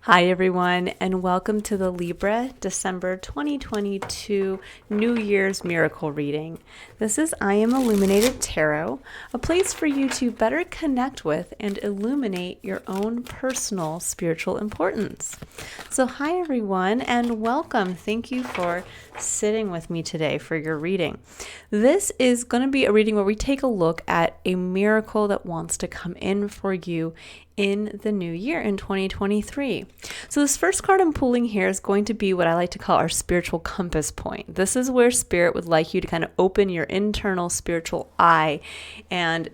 Hi everyone, and welcome to the Libra December 2022 New Year's Miracle Reading. This is I Am Illuminated Tarot, a place for you to better connect with and illuminate your own personal spiritual importance. So hi everyone, and welcome. Thank you for sitting with me today for your reading. This is going to be a reading where we take a look at a miracle that wants to come in for you in the new year in 2023. So this first card I'm pulling here is going to be what I like to call our spiritual compass point. This is where Spirit would like you to kind of open your internal spiritual eye and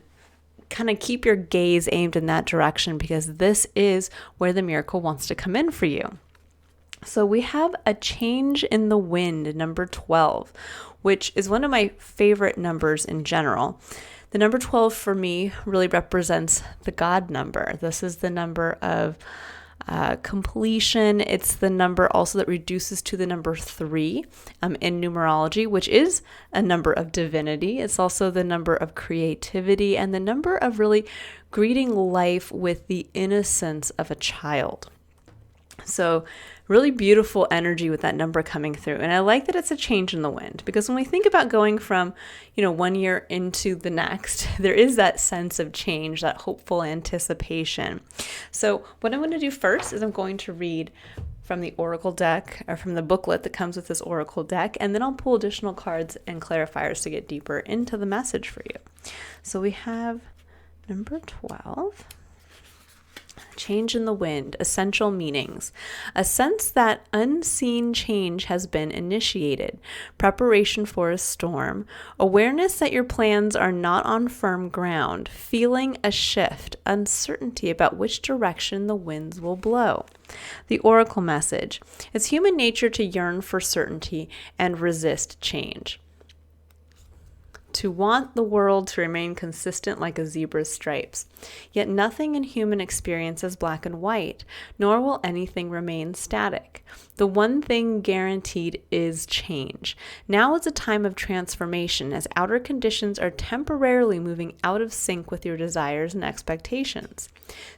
kind of keep your gaze aimed in that direction, because this is where the miracle wants to come in for you. So we have a change in the wind, number 12, which is one of my favorite numbers in general. The number 12 for me really represents the God number. This is the number of completion. It's the number also that reduces to the number 3 in numerology, which is a number of divinity. It's also the number of creativity and the number of really greeting life with the innocence of a child. So really beautiful energy with that number coming through. And I like that it's a change in the wind, because when we think about going from, one year into the next, there is that sense of change, that hopeful anticipation. So what I'm going to do first is I'm going to read from the oracle deck, or from the booklet that comes with this oracle deck, and then I'll pull additional cards and clarifiers to get deeper into the message for you. So we have number 12. Change in the wind, essential meanings. A sense that unseen change has been initiated. Preparation for a storm. Awareness that your plans are not on firm ground. Feeling a shift. Uncertainty about which direction the winds will blow. The oracle message. It's human nature to yearn for certainty and resist change. To want the world to remain consistent like a zebra's stripes. Yet nothing in human experience is black and white, nor will anything remain static. The one thing guaranteed is change. Now is a time of transformation, as outer conditions are temporarily moving out of sync with your desires and expectations.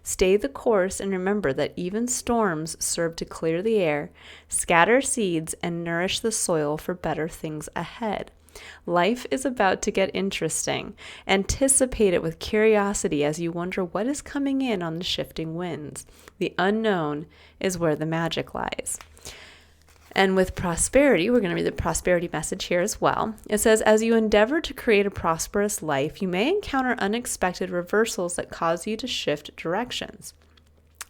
Stay the course and remember that even storms serve to clear the air, scatter seeds, and nourish the soil for better things ahead. Life is about to get interesting. Anticipate it with curiosity as you wonder what is coming in on the shifting winds. The unknown is where the magic lies. And with prosperity, we're going to read the prosperity message here as well. It says, as you endeavor to create a prosperous life, you may encounter unexpected reversals that cause you to shift directions.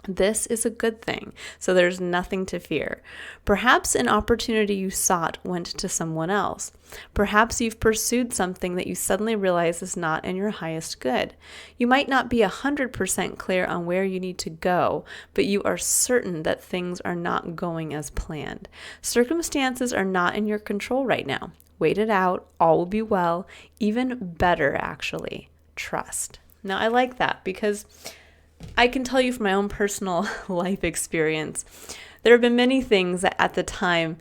This is a good thing, so there's nothing to fear. Perhaps an opportunity you sought went to someone else. Perhaps you've pursued something that you suddenly realize is not in your highest good. You might not be 100% clear on where you need to go, but you are certain that things are not going as planned. Circumstances are not in your control right now. Wait it out. All will be well. Even better, actually. Trust. Now, I like that because I can tell you from my own personal life experience, there have been many things that at the time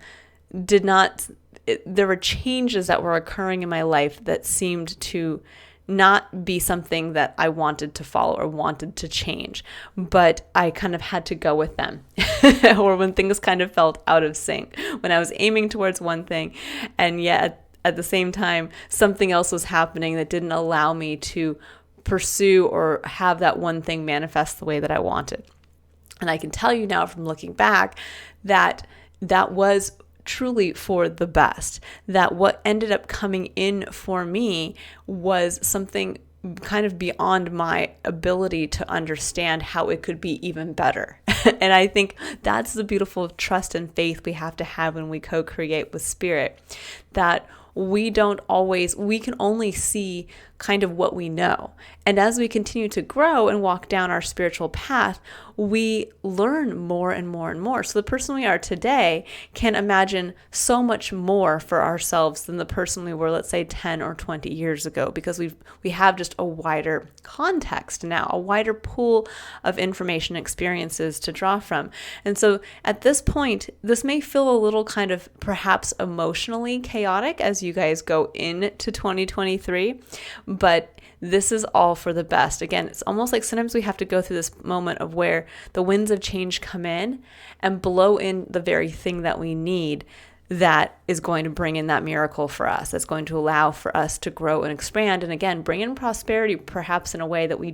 there were changes that were occurring in my life that seemed to not be something that I wanted to follow or wanted to change, but I kind of had to go with them. Or when things kind of felt out of sync, when I was aiming towards one thing and yet at the same time something else was happening that didn't allow me to pursue or have that one thing manifest the way that I wanted. And I can tell you now from looking back that was truly for the best, that what ended up coming in for me was something kind of beyond my ability to understand how it could be even better. And I think that's the beautiful trust and faith we have to have when we co-create with Spirit, that we can only see kind of what we know. And as we continue to grow and walk down our spiritual path, we learn more and more and more. So the person we are today can imagine so much more for ourselves than the person we were, let's say, 10 or 20 years ago, because we have just a wider context now, a wider pool of information experiences to draw from. And so at this point, this may feel a little kind of perhaps emotionally chaotic as you guys go into 2023, but this is all for the best. Again, it's almost like sometimes we have to go through this moment of where the winds of change come in and blow in the very thing that we need, that is going to bring in that miracle for us. That's going to allow for us to grow and expand. And again, bring in prosperity, perhaps in a way that we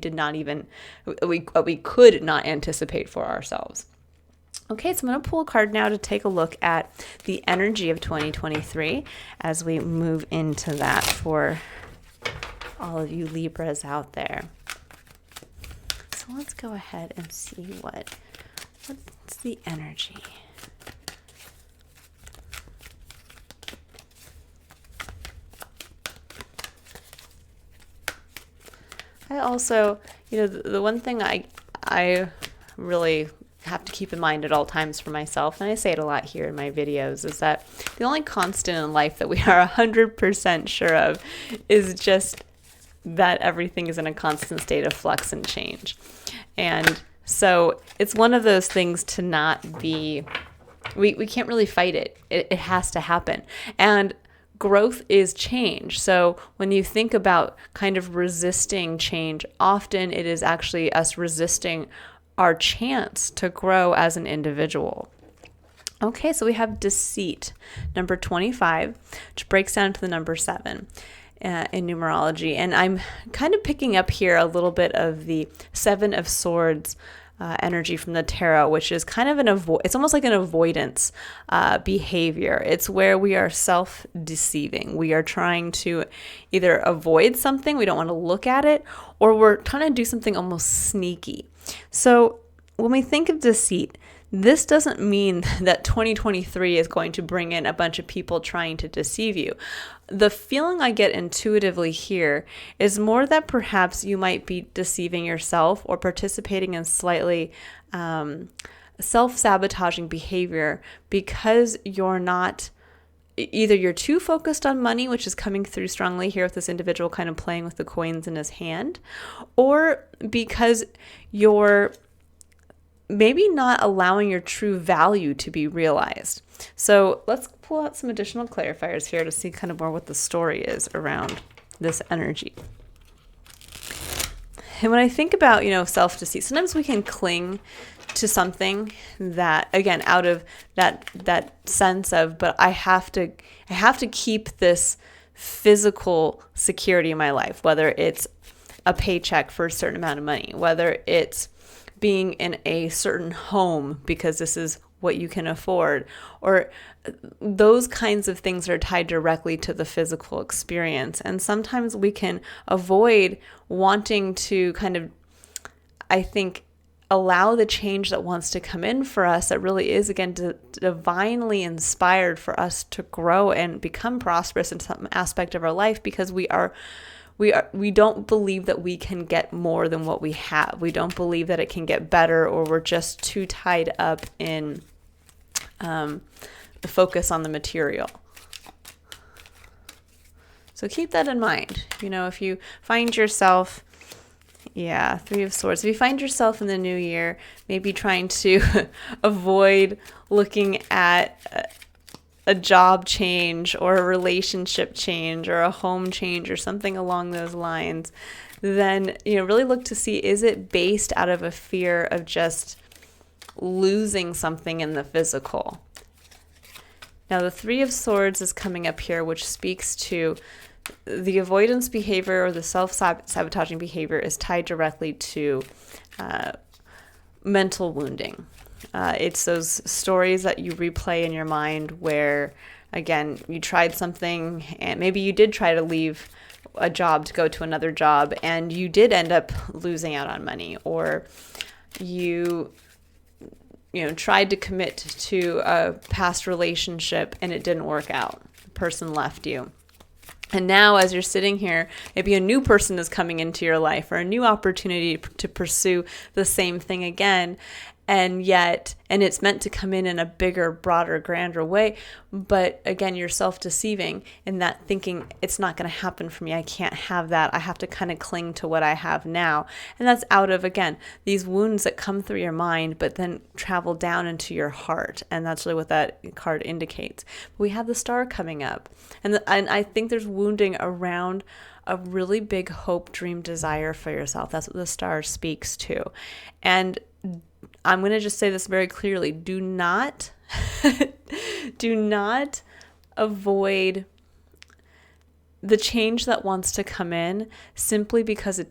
could not anticipate for ourselves. Okay, so I'm going to pull a card now to take a look at the energy of 2023 as we move into that for all of you Libras out there. So let's go ahead and see what's the energy. I also, the one thing I really have to keep in mind at all times for myself, and I say it a lot here in my videos, is that the only constant in life that we are 100% sure of is just that everything is in a constant state of flux and change. And so it's one of those things to not be, we can't really fight it. It has to happen. And growth is change. So when you think about kind of resisting change, often it is actually us resisting our chance to grow as an individual. Okay, so we have deceit, number 25, which breaks down to the number 7 in numerology. And I'm kind of picking up here a little bit of the 7 of Swords energy from the tarot, which is kind of it's almost like an avoidance behavior. It's where we are self-deceiving. We are trying to either avoid something, we don't want to look at it, or we're trying to do something almost sneaky. So when we think of deceit, this doesn't mean that 2023 is going to bring in a bunch of people trying to deceive you. The feeling I get intuitively here is more that perhaps you might be deceiving yourself or participating in slightly self-sabotaging behavior because you're not, either you're too focused on money, which is coming through strongly here with this individual kind of playing with the coins in his hand, or because you're maybe not allowing your true value to be realized. So let's pull out some additional clarifiers here to see kind of more what the story is around this energy. And when I think about, self-deceit, sometimes we can cling to something that, again, out of that sense of, but I have to keep this physical security in my life, whether it's a paycheck for a certain amount of money, whether it's being in a certain home because this is what you can afford, or those kinds of things are tied directly to the physical experience. And sometimes we can avoid wanting to kind of, I think, allow the change that wants to come in for us, that really is, again, divinely inspired for us to grow and become prosperous in some aspect of our life, because we don't believe that we can get more than what we have. We don't believe that it can get better, or we're just too tied up in the focus on the material. So keep that in mind. If you find yourself, 3 of Swords, if you find yourself in the new year, maybe trying to avoid looking at a job change or a relationship change or a home change or something along those lines, then really look to see, is it based out of a fear of just losing something in the physical? Now the 3 of Swords is coming up here, which speaks to the avoidance behavior, or the self-sabotaging behavior is tied directly to mental wounding. It's those stories that you replay in your mind where, again, you tried something and maybe you did try to leave a job to go to another job and you did end up losing out on money, or you tried to commit to a past relationship and it didn't work out. The person left you. And now as you're sitting here, maybe a new person is coming into your life, or a new opportunity to pursue the same thing again. And it's meant to come in a bigger, broader, grander way. But again, you're self-deceiving in that thinking it's not going to happen for me. I can't have that. I have to kind of cling to what I have now. And that's out of, again, these wounds that come through your mind, but then travel down into your heart. And that's really what that card indicates. We have the Star coming up. And I think there's wounding around a really big hope, dream, desire for yourself. That's what the Star speaks to. And I'm going to just say this very clearly. Do not avoid the change that wants to come in simply because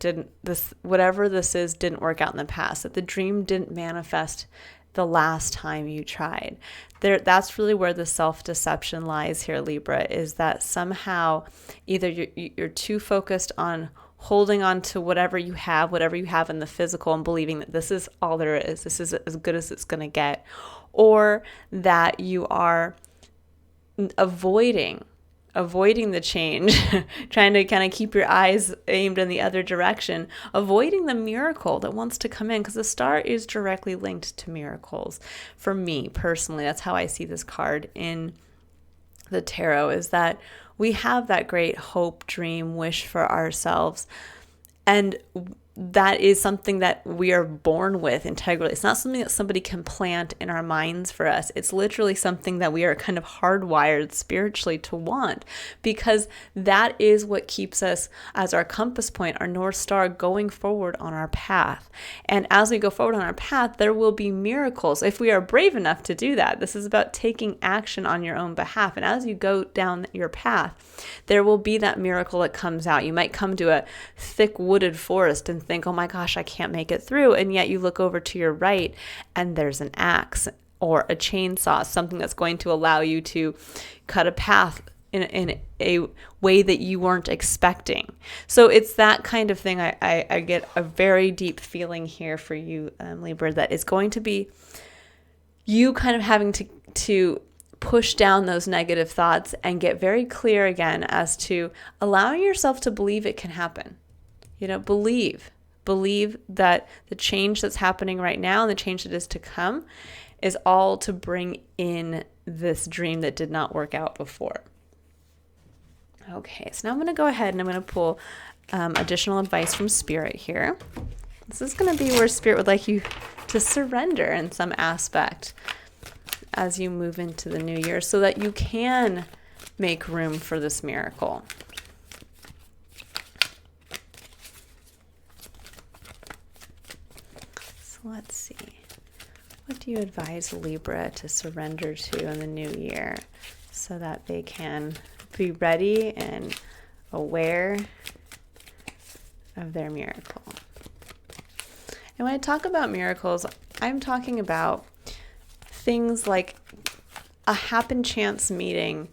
whatever this is didn't work out in the past, that the dream didn't manifest the last time you tried. That's really where the self-deception lies here, Libra, is that somehow either you're too focused on holding on to whatever you have in the physical and believing that this is all there is, this is as good as it's going to get, or that you are avoiding the change, trying to kind of keep your eyes aimed in the other direction, avoiding the miracle that wants to come in, because the Star is directly linked to miracles. For me personally, that's how I see this card in the tarot, is that we have that great hope, dream, wish for ourselves. And that is something that we are born with integrally. It's not something that somebody can plant in our minds for us. It's literally something that we are kind of hardwired spiritually to want, because that is what keeps us as our compass point, our North Star, going forward on our path. And as we go forward on our path, there will be miracles if we are brave enough to do that. This is about taking action on your own behalf. And as you go down your path, there will be that miracle that comes out. You might come to a thick wooded forest and think, oh my gosh, I can't make it through. And yet you look over to your right and there's an axe or a chainsaw, something that's going to allow you to cut a path in a way that you weren't expecting. So it's that kind of thing. I get a very deep feeling here for you, Libra, that is going to be you kind of having to push down those negative thoughts and get very clear again as to allowing yourself to believe it can happen. Believe that the change that's happening right now and the change that is to come is all to bring in this dream that did not work out before. Okay, so now I'm going to go ahead and I'm going to pull additional advice from Spirit here. This is going to be where Spirit would like you to surrender in some aspect as you move into the new year so that you can make room for this miracle. Let's see. What do you advise Libra to surrender to in the new year so that they can be ready and aware of their miracle? And when I talk about miracles, I'm talking about things like a happen chance meeting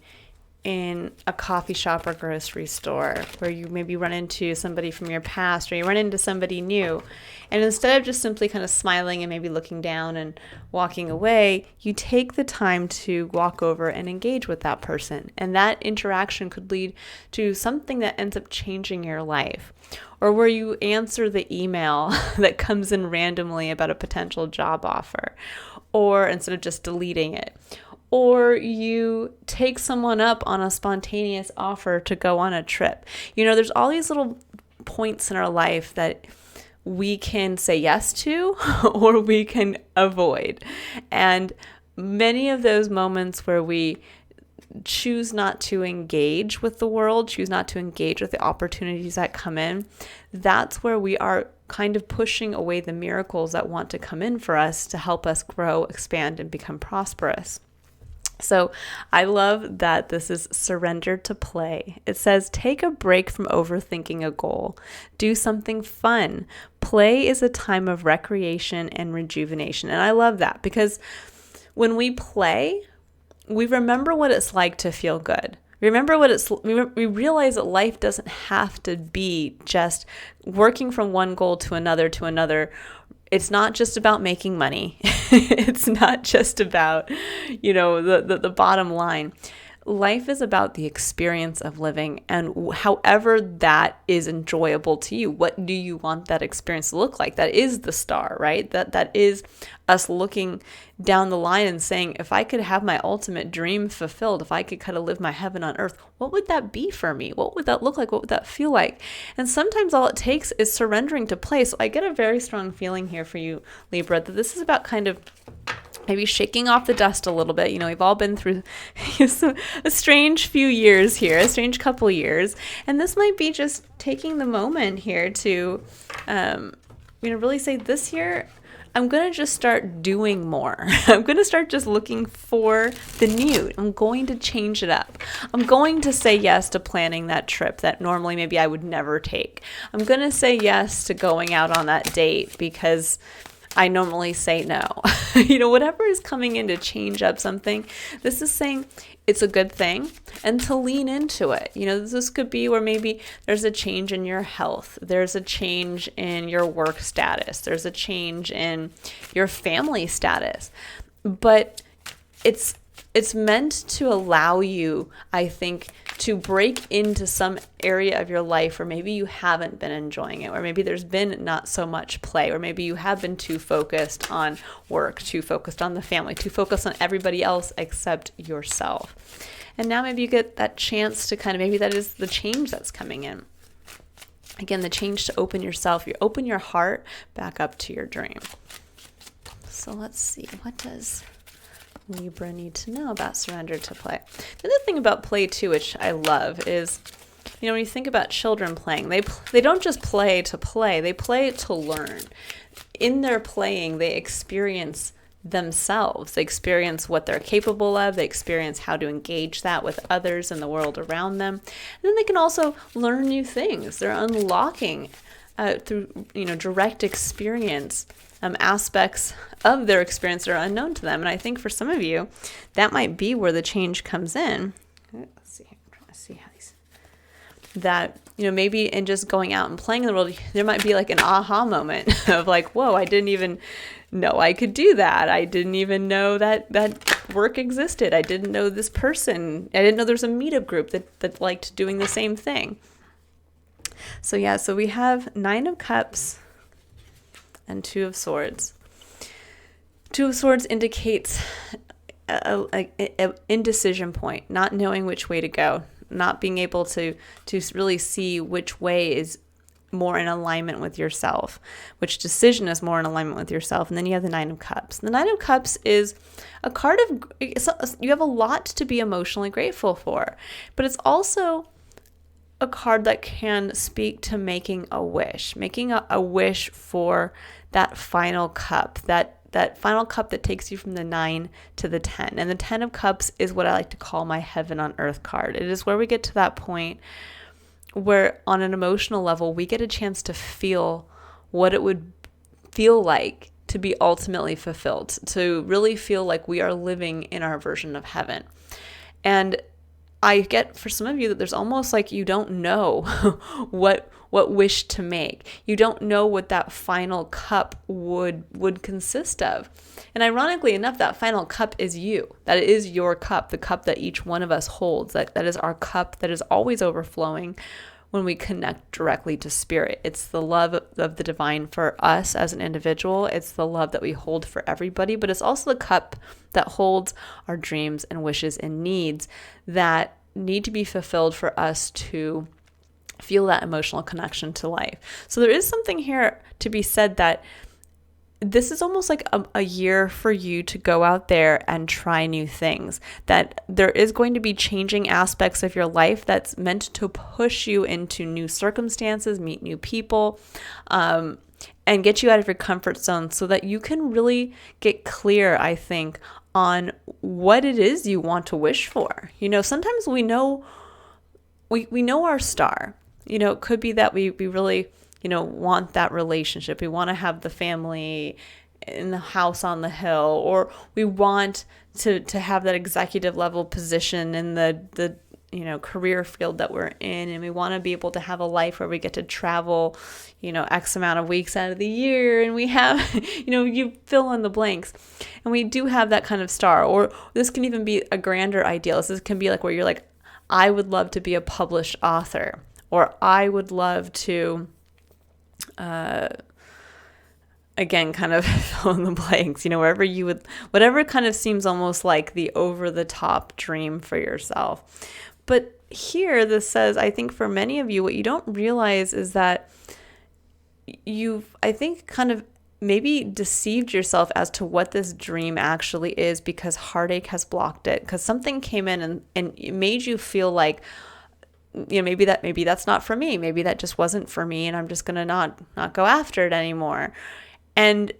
in a coffee shop or grocery store where you maybe run into somebody from your past or you run into somebody new. And instead of just simply kind of smiling and maybe looking down and walking away, you take the time to walk over and engage with that person. And that interaction could lead to something that ends up changing your life. Or where you answer the email that comes in randomly about a potential job offer, or instead of just deleting it. Or you take someone up on a spontaneous offer to go on a trip. There's all these little points in our life that we can say yes to or we can avoid. And many of those moments where we choose not to engage with the world, choose not to engage with the opportunities that come in, that's where we are kind of pushing away the miracles that want to come in for us to help us grow, expand, and become prosperous. So I love that this is surrender to play. It says, take a break from overthinking a goal. Do something fun. Play is a time of recreation and rejuvenation. And I love that because when we play, we remember what it's like to feel good. We realize that life doesn't have to be just working from one goal to another. It's not just about making money. It's not just about, the bottom line. life is about the experience of living, and however that is enjoyable to you. What do you want that experience to look like? That is the star, right? That is us looking down the line and saying, if I could have my ultimate dream fulfilled, if I could kind of live my heaven on earth, what would that be for me? What would that look like? What would that feel like? And sometimes all it takes is surrendering to play. So I get a very strong feeling here for you, Libra, that this is about kind of maybe shaking off the dust a little bit. We've all been through a strange few years here, a strange couple years. And this might be just taking the moment here to, really say, this year, I'm going to just start doing more. I'm going to start just looking for the new. I'm going to change it up. I'm going to say yes to planning that trip that normally maybe I would never take. I'm going to say yes to going out on that date because I normally say no. Whatever is coming in to change up something, this is saying it's a good thing and to lean into it. This could be where maybe there's a change in your health. There's a change in your work status. There's a change in your family status. But it's meant to allow you, I think, to break into some area of your life where maybe you haven't been enjoying it, or maybe there's been not so much play, or maybe you have been too focused on work, too focused on the family, too focused on everybody else except yourself. And now maybe you get that chance to maybe that is the change that's coming in. Again, the change to open yourself, you open your heart back up to your dream. So let's see, what does Libra need to know about surrender to play? The other thing about play too, which I love, is when you think about children playing, they don't just play to play, they play to learn. In their playing, they experience themselves. They experience what they're capable of. They experience how to engage that with others in the world around them. And then they can also learn new things. They're unlocking through direct experience aspects of their experience that are unknown to them. And I think for some of you, that might be where the change comes in. Let's see. I'm trying to see how these. That, maybe in just going out and playing in the world, there might be like an aha moment of like, whoa, I didn't even know I could do that. I didn't even know that work existed. I didn't know this person. I didn't know there's a meetup group that liked doing the same thing. So we have 9 of Cups and 2 of Swords. 2 of Swords indicates a indecision point, not knowing which way to go, not being able to really see which way is more in alignment with yourself, which decision is more in alignment with yourself. And then you have the 9 of Cups. The 9 of Cups is a card of, you have a lot to be emotionally grateful for, but it's also a card that can speak to making a wish for that final cup, that final cup that takes you from the 9 to the 10. And the 10 of Cups is what I like to call my heaven on earth card. It is where we get to that point where on an emotional level, we get a chance to feel what it would feel like to be ultimately fulfilled, to really feel like we are living in our version of heaven. And I get for some of you that there's almost like you don't know what wish to make. You don't know what that final cup would consist of. And ironically enough, that final cup is you. That is your cup, the cup that each one of us holds. That is our cup that is always overflowing when we connect directly to spirit. It's the love of the divine for us as an individual. It's the love that we hold for everybody, but it's also the cup that holds our dreams and wishes and needs that need to be fulfilled for us to feel that emotional connection to life. So there is something here to be said that this is almost like a year for you to go out there and try new things, that there is going to be changing aspects of your life that's meant to push you into new circumstances, meet new people, and get you out of your comfort zone so that you can really get clear, I think, on what it is you want to wish for. Sometimes we know our star. It could be that we really want that relationship. We want to have the family in the house on the hill, or we want to have that executive level position in the career field that we're in, and we want to be able to have a life where we get to travel, X amount of weeks out of the year, and we have, you fill in the blanks, and we do have that kind of star. Or this can even be a grander ideal. This can be like where you're like, I would love to be a published author, or I would love to, again, kind of fill in the blanks, whatever kind of seems almost like the over the top dream for yourself. But here this says, I think for many of you, what you don't realize is that you've, I think, kind of maybe deceived yourself as to what this dream actually is, because heartache has blocked it, because something came in and it made you feel like, maybe that's not for me. Maybe that just wasn't for me, and I'm just going to not go after it anymore. And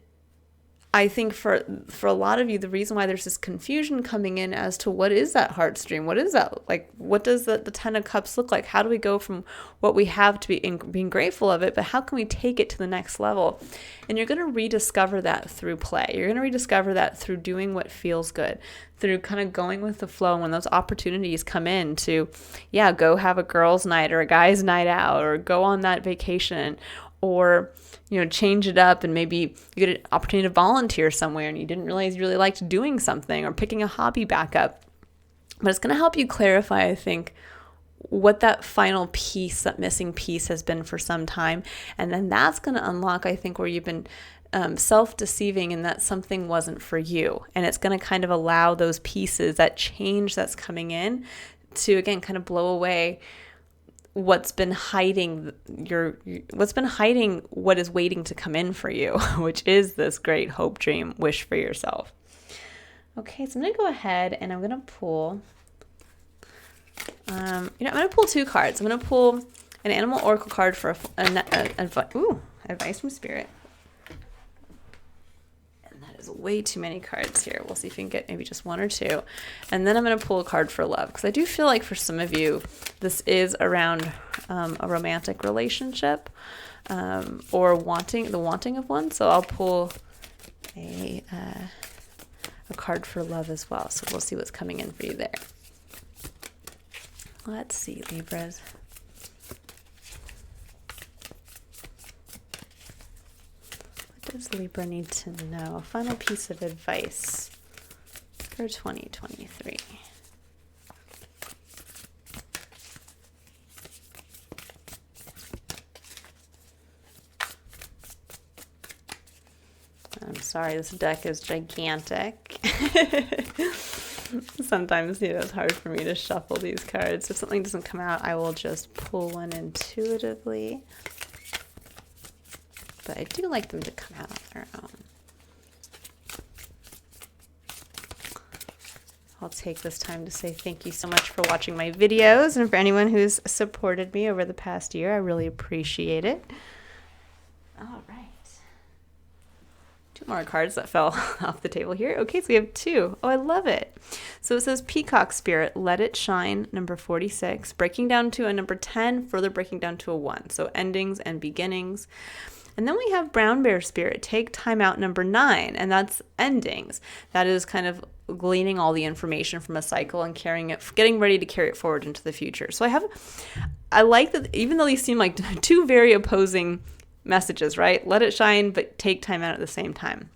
I think for a lot of you, the reason why there's this confusion coming in as to what is that heart's dream? What is that? Like, what does the 10 of Cups look like? How do we go from what we have to being grateful of it, but how can we take it to the next level? And you're going to rediscover that through play. You're going to rediscover that through doing what feels good, through kind of going with the flow. And when those opportunities come in to, go have a girls' night or a guy's night out, or go on that vacation, or change it up, and maybe you get an opportunity to volunteer somewhere and you didn't realize you really liked doing something, or picking a hobby back up. But it's going to help you clarify, I think, what that final piece, that missing piece has been for some time. And then that's going to unlock, I think, where you've been self-deceiving and that something wasn't for you. And it's going to kind of allow those pieces, that change that's coming in, to, again, kind of blow away what's been hiding what is waiting to come in for you, which is this great hope, dream, wish for yourself. Okay, so I'm going to go ahead and I'm going to pull, I'm going to pull two cards. I'm going to pull an animal oracle card for advice from Spirit. Way too many cards here. We'll see if we can get maybe just one or two. And then I'm going to pull a card for love, because I do feel like for some of you, this is around a romantic relationship, or wanting of one. So I'll pull a card for love as well. So we'll see what's coming in for you there. Let's see, Libras. Does Libra need to know? A final piece of advice for 2023. I'm sorry, this deck is gigantic. Sometimes, it's hard for me to shuffle these cards. If something doesn't come out, I will just pull one intuitively. But I do like them to come out on their own. I'll take this time to say thank you so much for watching my videos, and for anyone who's supported me over the past year, I really appreciate it. All right. Two more cards that fell off the table here. Okay, so we have two. Oh, I love it. So it says Peacock Spirit, Let It Shine, number 46, breaking down to a number 10, further breaking down to a 1. So endings and beginnings. And then we have Brown Bear Spirit, Take Time Out, number 9, and that's endings. That is kind of gleaning all the information from a cycle and getting ready to carry it forward into the future. So I like that, even though these seem like two very opposing messages, right? Let it shine, but take time out at the same time.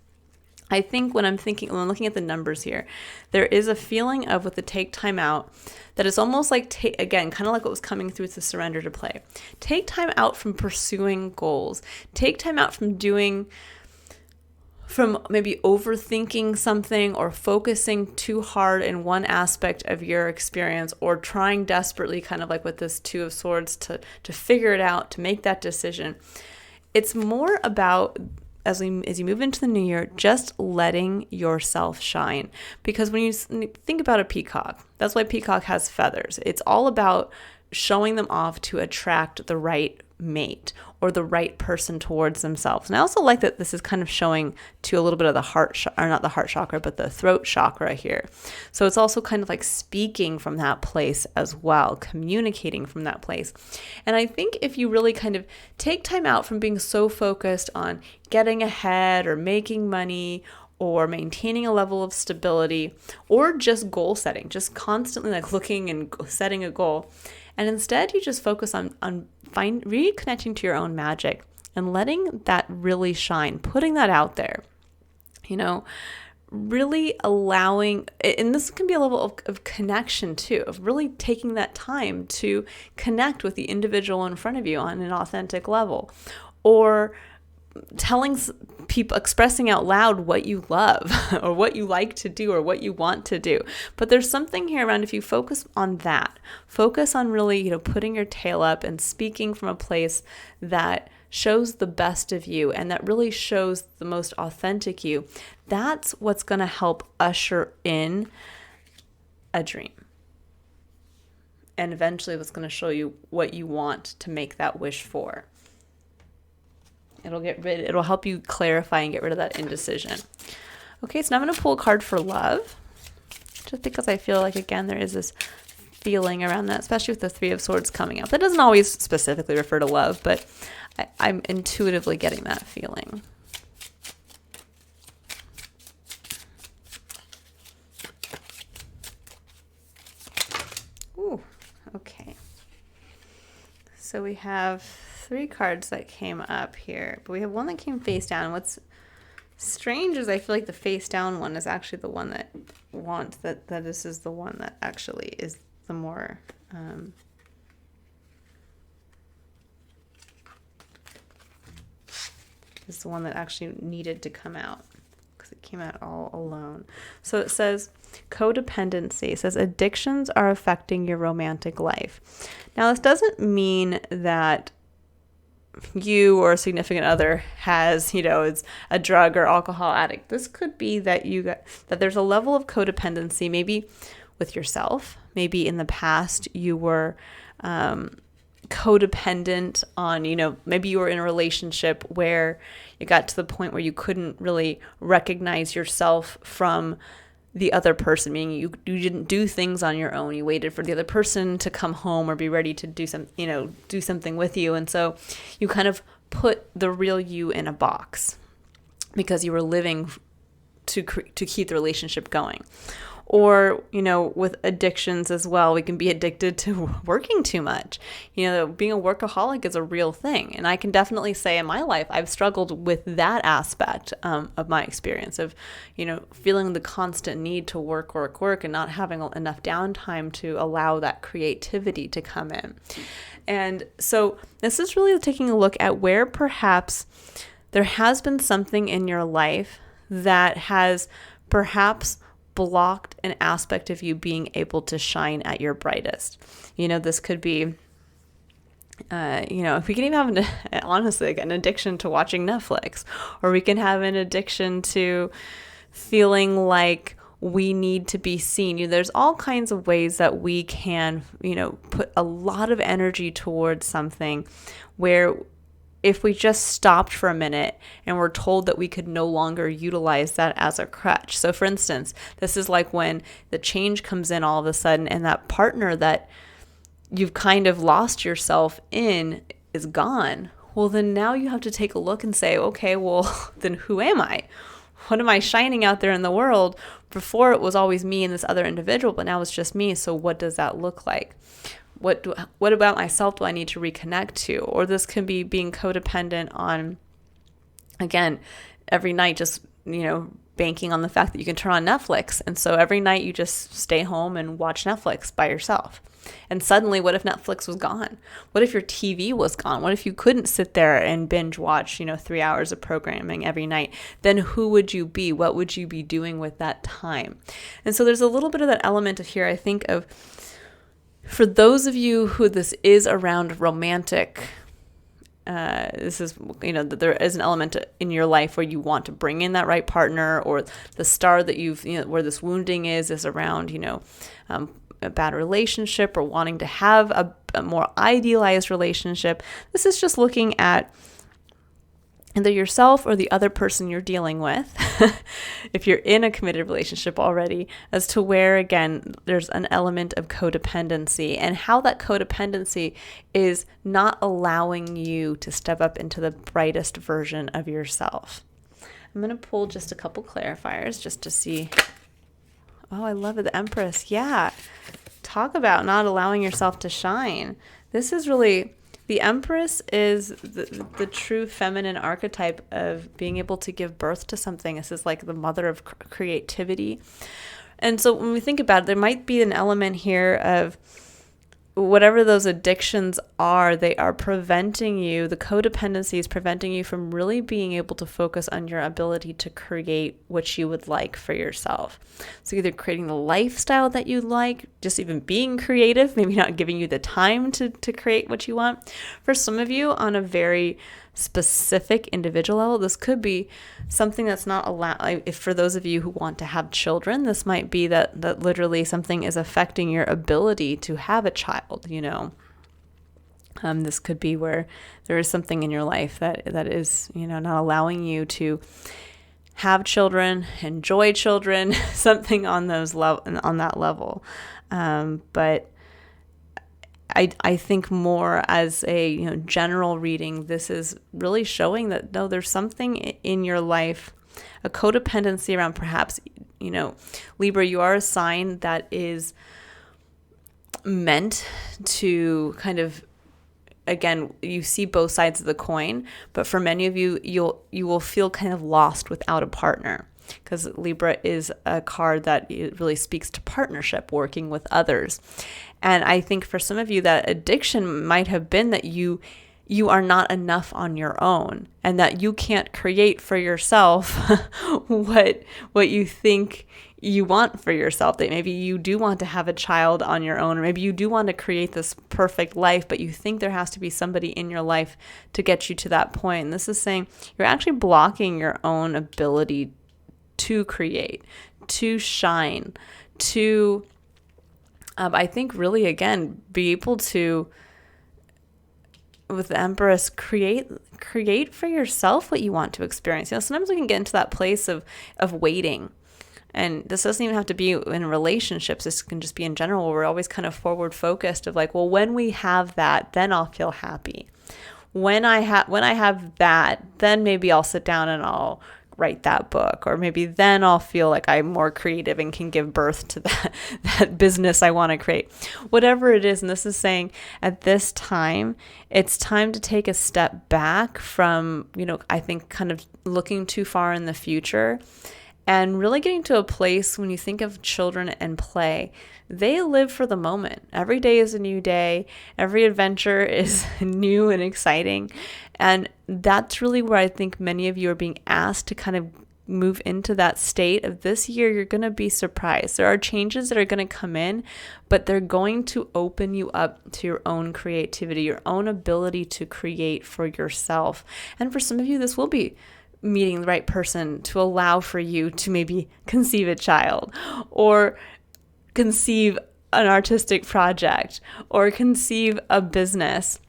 I think when I'm looking at the numbers here, there is a feeling of, with the take time out, that it's almost like, again, kind of like what was coming through with the surrender to play. Take time out from pursuing goals. Take time out from maybe overthinking something, or focusing too hard in one aspect of your experience, or trying desperately, kind of like with this Two of Swords, to figure it out, to make that decision. It's more about, as you move into the new year, just letting yourself shine. Because when you think about a peacock, that's why peacock has feathers. It's all about showing them off to attract the right mate or the right person towards themselves. And I also like that this is kind of showing to a little bit of the not the heart chakra, but the throat chakra here. So it's also kind of like speaking from that place as well, communicating from that place. And I think if you really kind of take time out from being so focused on getting ahead or making money or maintaining a level of stability, or just goal setting, just constantly like looking and setting a goal. And instead you just focus on reconnecting to your own magic and letting that really shine, putting that out there, really allowing, and this can be a level of connection too, of really taking that time to connect with the individual in front of you on an authentic level, or telling people, expressing out loud what you love or what you like to do or what you want to do. But there's something here around, if you focus on that, focus on really, putting your tail up and speaking from a place that shows the best of you and that really shows the most authentic you, that's what's going to help usher in a dream. And eventually what's going to show you what you want to make that wish for. It'll help you clarify and get rid of that indecision. Okay, so now I'm going to pull a card for love, just because I feel like, again, there is this feeling around that, especially with the Three of Swords coming up. That doesn't always specifically refer to love, but I'm intuitively getting that feeling. Ooh, okay. So we have 3 cards that came up here, but we have one that came face down. What's strange is I feel like the face down one is actually the one that wants that this is the one that actually is the more is the one that actually needed to come out, because it came out all alone. So it says codependency. It says addictions are affecting your romantic life. Now this doesn't mean that you or a significant other has, is a drug or alcohol addict. This could be that that there's a level of codependency, maybe with yourself. Maybe in the past you were codependent on, maybe you were in a relationship where you got to the point where you couldn't really recognize yourself from the other person, meaning you didn't do things on your own. You waited for the other person to come home or be ready to do something with you. And so you kind of put the real you in a box because you were living to keep the relationship going. Or, with addictions as well, we can be addicted to working too much. Being a workaholic is a real thing. And I can definitely say in my life, I've struggled with that aspect of my experience of, feeling the constant need to work and not having enough downtime to allow that creativity to come in. And so this is really taking a look at where perhaps there has been something in your life that has perhaps blocked an aspect of you being able to shine at your brightest. This could be, if we can even have honestly, an addiction to watching Netflix, or we can have an addiction to feeling like we need to be seen. There's all kinds of ways that we can, put a lot of energy towards something where if we just stopped for a minute and were told that we could no longer utilize that as a crutch. So for instance, this is like when the change comes in all of a sudden and that partner that you've kind of lost yourself in is gone. Well, then now you have to take a look and say, okay, well, then who am I? What am I shining out there in the world? Before it was always me and this other individual, but now it's just me. So what does that look like? What about myself do I need to reconnect to? Or this can be being codependent on, again, every night just, banking on the fact that you can turn on Netflix. And so every night you just stay home and watch Netflix by yourself. And suddenly, what if Netflix was gone? What if your TV was gone? What if you couldn't sit there and binge watch, 3 hours of programming every night? Then who would you be? What would you be doing with that time? And so there's a little bit of that element of here, I think, of for those of you who this is around romantic, this is, that there is an element in your life where you want to bring in that right partner, or the star that you've, where this wounding is around, a bad relationship or wanting to have a more idealized relationship. This is just looking at either yourself or the other person you're dealing with, if you're in a committed relationship already, as to where, again, there's an element of codependency and how that codependency is not allowing you to step up into the brightest version of yourself. I'm going to pull just a couple clarifiers just to see. Oh, I love it. The Empress. Yeah. Talk about not allowing yourself to shine. This is really, the Empress is the true feminine archetype of being able to give birth to something. This is like the mother of creativity. And so when we think about it, there might be an element here of whatever those addictions are, they are preventing you, the codependency is preventing you from really being able to focus on your ability to create what you would like for yourself. So either creating the lifestyle that you like, just even being creative, maybe not giving you the time to create what you want. For some of you, on a very specific individual level, this could be something that's not allowed. If for those of you who want to have children, this might be that literally something is affecting your ability to have a child, this could be where there is something in your life that is, not allowing you to have children, enjoy children, something on that level. But I think more as a general reading, this is really showing that no, there's something in your life, a codependency around perhaps, Libra, you are a sign that is meant to kind of, again, you see both sides of the coin, but for many of you, you will feel kind of lost without a partner. Because Libra is a card that really speaks to partnership, working with others. And I think for some of you, that addiction might have been that you are not enough on your own, and that you can't create for yourself what you think you want for yourself. That maybe you do want to have a child on your own, or maybe you do want to create this perfect life, but you think there has to be somebody in your life to get you to that point. And this is saying you're actually blocking your own ability to create, to shine, to, I think really, again, be able to, with the Empress, create for yourself what you want to experience. Sometimes we can get into that place of waiting. And this doesn't even have to be in relationships. This can just be in general, where we're always kind of forward focused of like, well, when we have that, then I'll feel happy. When I have that, then maybe I'll sit down and I'll write that book, or maybe then I'll feel like I'm more creative and can give birth to that business I want to create, whatever it is. And this is saying at this time, it's time to take a step back from, I think kind of looking too far in the future, and really getting to a place when you think of children and play, they live for the moment. Every day is a new day. Every adventure is new and exciting. And that's really where I think many of you are being asked to kind of move into that state of this year. You're going to be surprised. There are changes that are going to come in, but they're going to open you up to your own creativity, your own ability to create for yourself. And for some of you, this will be meeting the right person to allow for you to maybe conceive a child, or conceive an artistic project, or conceive a business.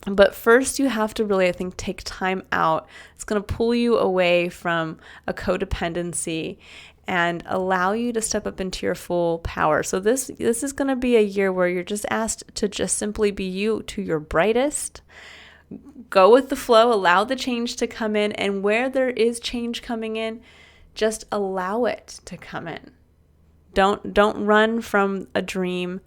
But first you have to really, I think, take time out. It's going to pull you away from a codependency and allow you to step up into your full power. So this is going to be a year where you're just asked to just simply be you to your brightest. Go with the flow, allow the change to come in, and where there is change coming in, just allow it to come in. Don't run from a dream.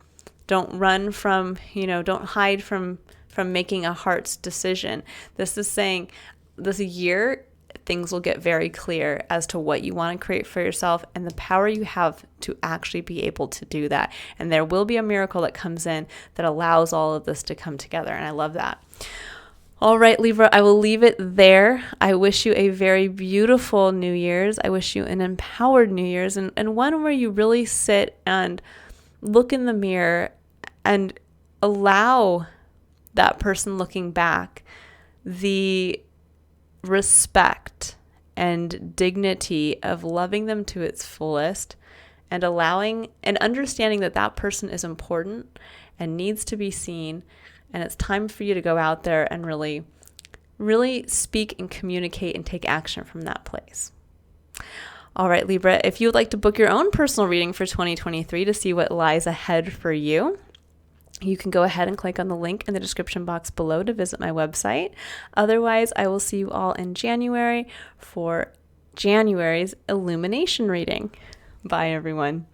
Don't run from, don't hide from making a heart's decision. This is saying this year, things will get very clear as to what you want to create for yourself and the power you have to actually be able to do that. And there will be a miracle that comes in that allows all of this to come together. And I love that. All right, Libra, I will leave it there. I wish you a very beautiful New Year's. I wish you an empowered New Year's, and one where you really sit and look in the mirror and allow that person looking back the respect and dignity of loving them to its fullest, and allowing and understanding that that person is important and needs to be seen. And it's time for you to go out there and really, really speak and communicate and take action from that place. All right, Libra, if you would like to book your own personal reading for 2023 to see what lies ahead for you, you can go ahead and click on the link in the description box below to visit my website. Otherwise, I will see you all in January for January's Illumination reading. Bye, everyone.